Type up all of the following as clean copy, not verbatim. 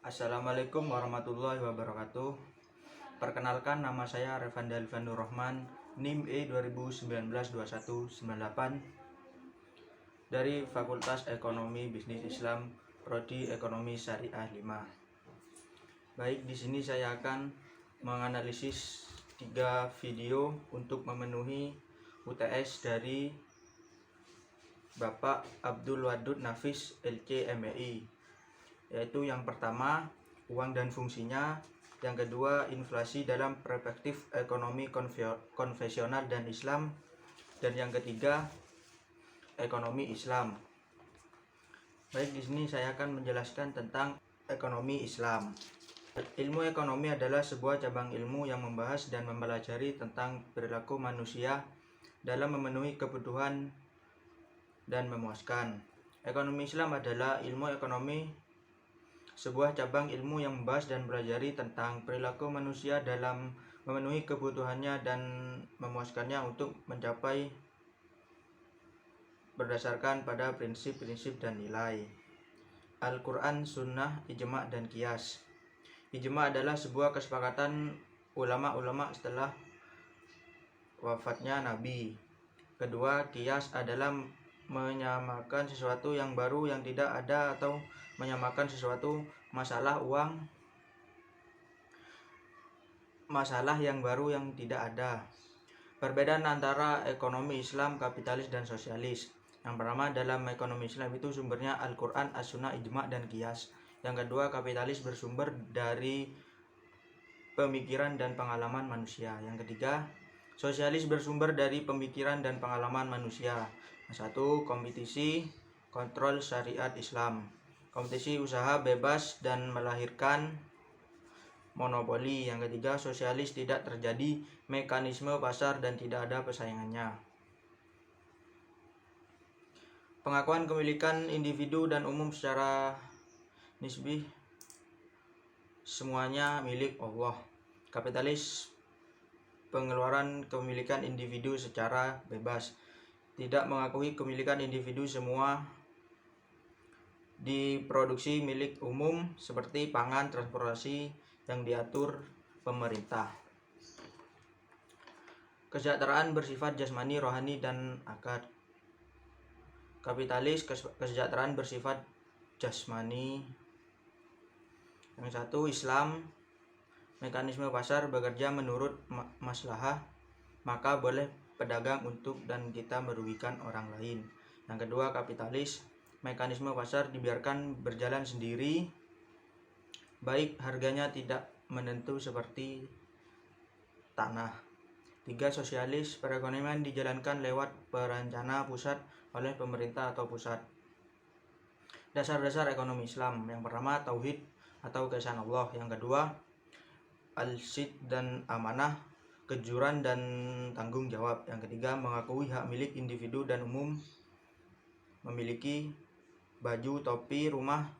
Assalamualaikum warahmatullahi wabarakatuh. Perkenalkan, nama saya Revanda Alvanur Rahman, NIM E20192198 dari Fakultas Ekonomi Bisnis Islam, Prodi Ekonomi Syariah 5. Baik, di sini saya akan menganalisis 3 video untuk memenuhi UTS dari Bapak Abdul Wadud Nafis LC MEI, yaitu yang pertama uang dan fungsinya, yang kedua inflasi dalam perspektif ekonomi konvensional dan Islam, dan yang ketiga ekonomi Islam. Baik, di sini saya akan menjelaskan tentang ekonomi Islam. Ilmu ekonomi adalah sebuah cabang ilmu yang membahas dan mempelajari tentang perilaku manusia dalam memenuhi kebutuhan dan memuaskan. Ekonomi Islam adalah ilmu ekonomi, sebuah cabang ilmu yang membahas dan mempelajari tentang perilaku manusia dalam memenuhi kebutuhannya dan memuaskannya untuk mencapai berdasarkan pada prinsip-prinsip dan nilai Al-Quran, Sunnah, Ijma' dan Qiyas. Ijma' adalah sebuah kesepakatan ulama-ulama setelah wafatnya Nabi. Kedua, Qiyas adalah menyamakan sesuatu yang baru yang tidak ada atau menyamakan sesuatu masalah yang baru yang tidak ada. Perbedaan antara ekonomi Islam, kapitalis, dan sosialis. Yang pertama, dalam ekonomi Islam itu sumbernya Al-Quran, As-Sunnah, Ijma' dan Qiyas. Yang kedua, kapitalis bersumber dari pemikiran dan pengalaman manusia. Yang ketiga, sosialis bersumber dari pemikiran dan pengalaman manusia. Satu, kompetisi, kontrol syariat Islam. Kompetisi usaha bebas dan melahirkan monopoli. Yang ketiga, sosialis tidak terjadi mekanisme pasar dan tidak ada persaingannya. Pengakuan kepemilikan individu dan umum secara nisbi, semuanya milik Allah. Kapitalis, pengeluaran kepemilikan individu secara bebas, tidak mengakui kepemilikan individu, semua diproduksi milik umum seperti pangan, transportasi yang diatur pemerintah. Kesejahteraan bersifat jasmani, rohani, dan akad. Kapitalis, kesejahteraan bersifat jasmani. Yang satu, Islam, mekanisme pasar bekerja menurut maslahah, maka boleh pedagang untuk dan kita merugikan orang lain. Yang kedua, kapitalis, mekanisme pasar dibiarkan berjalan sendiri, baik harganya tidak menentu seperti tanah. Tiga, sosialis, perekonomian dijalankan lewat perencana pusat oleh pemerintah atau pusat. Dasar-dasar ekonomi Islam. Yang pertama, tauhid atau keesaan Allah. Yang kedua, al-sid dan amanah, kejujuran dan tanggung jawab. Yang ketiga, mengakui hak milik individu dan umum memiliki baju, topi, rumah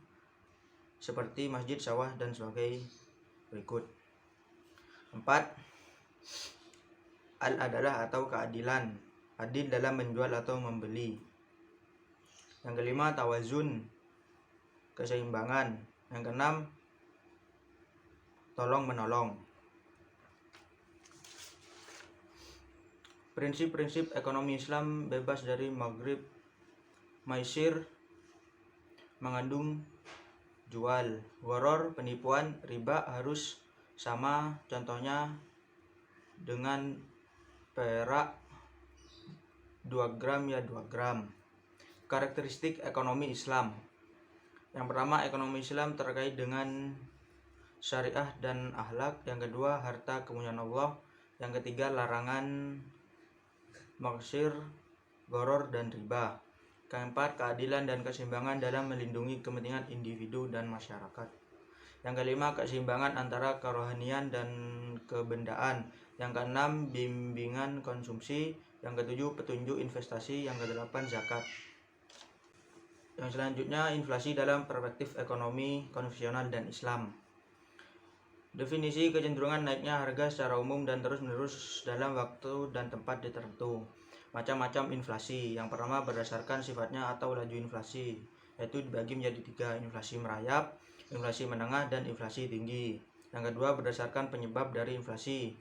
seperti masjid, sawah, dan sebagainya berikut. 4. Al-adalah atau keadilan, adil dalam menjual atau membeli. Yang kelima, tawazun, keseimbangan. Yang keenam, tolong menolong. Prinsip-prinsip ekonomi Islam bebas dari maghrib, maisir, mengandung jual, gharar, penipuan, riba harus sama, contohnya dengan perak 2 gram ya 2 gram. Karakteristik ekonomi Islam. Yang pertama, ekonomi Islam terkait dengan syariah dan akhlak. Yang kedua, harta kemuliaan Allah. Yang ketiga, larangan maksir, gharar, dan riba. Keempat, keadilan dan keseimbangan dalam melindungi kepentingan individu dan masyarakat. Yang kelima, keseimbangan antara kerohanian dan kebendaan. Yang keenam, bimbingan konsumsi. Yang ketujuh, petunjuk investasi. Yang kedelapan, zakat. Yang selanjutnya, inflasi dalam perspektif ekonomi konvensional dan Islam. Definisi kecenderungan naiknya harga secara umum dan terus-menerus dalam waktu dan tempat tertentu. Macam-macam inflasi. Yang pertama, berdasarkan sifatnya atau laju inflasi, yaitu dibagi menjadi 3. Inflasi merayap, inflasi menengah, dan inflasi tinggi. Yang kedua, berdasarkan penyebab dari inflasi.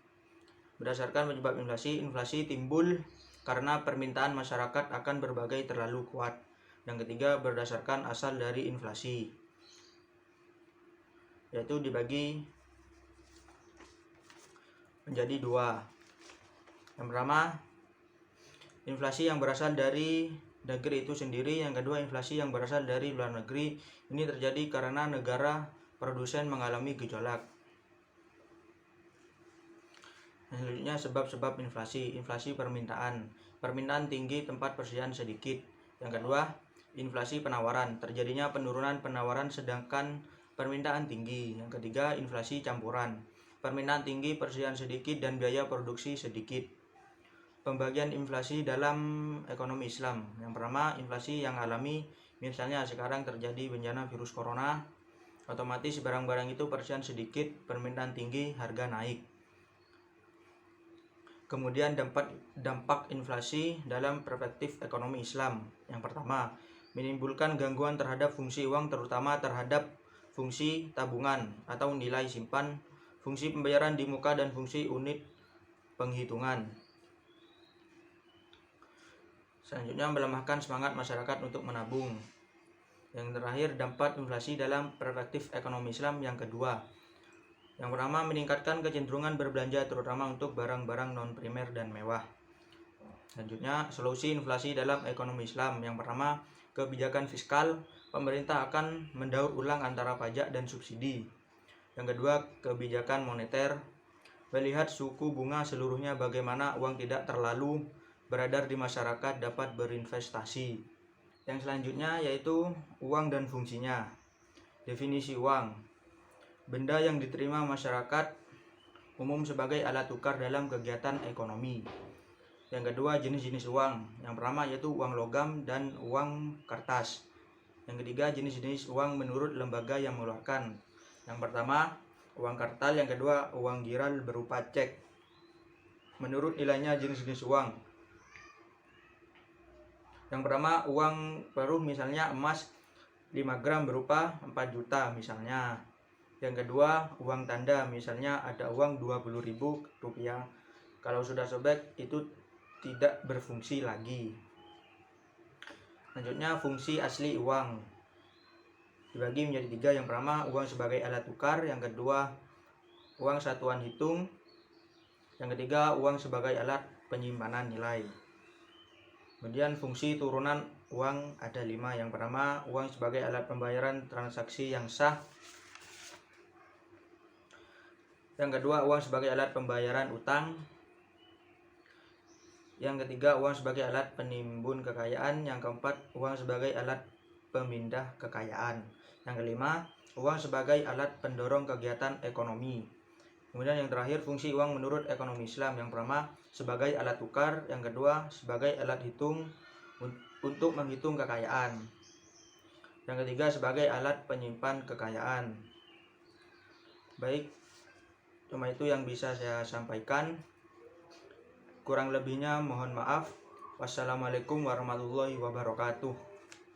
Berdasarkan penyebab inflasi, inflasi timbul karena permintaan masyarakat akan berbagai terlalu kuat. Yang ketiga, berdasarkan asal dari inflasi, yaitu dibagi menjadi dua. Yang pertama, inflasi yang berasal dari negeri itu sendiri. Yang kedua, inflasi yang berasal dari luar negeri. Ini terjadi karena negara produsen mengalami gejolak. Selanjutnya, sebab-sebab inflasi. Inflasi permintaan. Permintaan tinggi, tempat persediaan sedikit. Yang kedua, inflasi penawaran. Terjadinya penurunan penawaran sedangkan permintaan tinggi. Yang ketiga, inflasi campuran. Permintaan tinggi, persediaan sedikit, dan biaya produksi sedikit. Pembagian inflasi dalam ekonomi Islam. Yang pertama, inflasi yang alami. Misalnya sekarang terjadi bencana virus corona, otomatis barang-barang itu persediaan sedikit, permintaan tinggi, harga naik. Kemudian dampak inflasi dalam perspektif ekonomi Islam. Yang pertama, menimbulkan gangguan terhadap fungsi uang, terutama terhadap fungsi tabungan atau nilai simpan, fungsi pembayaran di muka, dan fungsi unit penghitungan. Selanjutnya, melemahkan semangat masyarakat untuk menabung. Yang terakhir, dampak inflasi dalam perspektif ekonomi Islam yang kedua. Yang pertama, meningkatkan kecenderungan berbelanja terutama untuk barang-barang non-primer dan mewah. Selanjutnya, solusi inflasi dalam ekonomi Islam. Yang pertama, kebijakan fiskal. Pemerintah akan mendaur ulang antara pajak dan subsidi. Yang kedua, kebijakan moneter. Melihat suku bunga seluruhnya bagaimana uang tidak terlalu beredar di masyarakat dapat berinvestasi. Yang selanjutnya yaitu uang dan fungsinya. Definisi uang. Benda yang diterima masyarakat umum sebagai alat tukar dalam kegiatan ekonomi. Yang kedua, jenis-jenis uang. Yang pertama yaitu uang logam dan uang kertas. Yang ketiga, jenis-jenis uang menurut lembaga yang mengeluarkan. Yang pertama, uang kartal. Yang kedua, uang giral berupa cek. Menurut nilainya jenis-jenis uang. Yang pertama, uang peruh, misalnya emas 5 gram berupa 4 juta misalnya. Yang kedua, uang tanda, misalnya ada uang 20.000 rupiah. Kalau sudah sobek itu tidak berfungsi lagi. Selanjutnya, fungsi asli uang dibagi menjadi 3. Yang pertama, uang sebagai alat tukar. Yang kedua, uang satuan hitung. Yang ketiga, uang sebagai alat penyimpanan nilai. Kemudian fungsi turunan uang ada 5. Yang pertama, uang sebagai alat pembayaran transaksi yang sah. Yang kedua, uang sebagai alat pembayaran utang. Yang ketiga, uang sebagai alat penimbun kekayaan. Yang keempat, uang sebagai alat pemindah kekayaan. Yang kelima, uang sebagai alat pendorong kegiatan ekonomi. Kemudian yang terakhir, fungsi uang menurut ekonomi Islam. Yang pertama, sebagai alat tukar. Yang kedua, sebagai alat hitung untuk menghitung kekayaan. Yang ketiga, sebagai alat penyimpan kekayaan. Baik, cuma itu yang bisa saya sampaikan. Kurang lebihnya mohon maaf. Wassalamualaikum warahmatullahi wabarakatuh.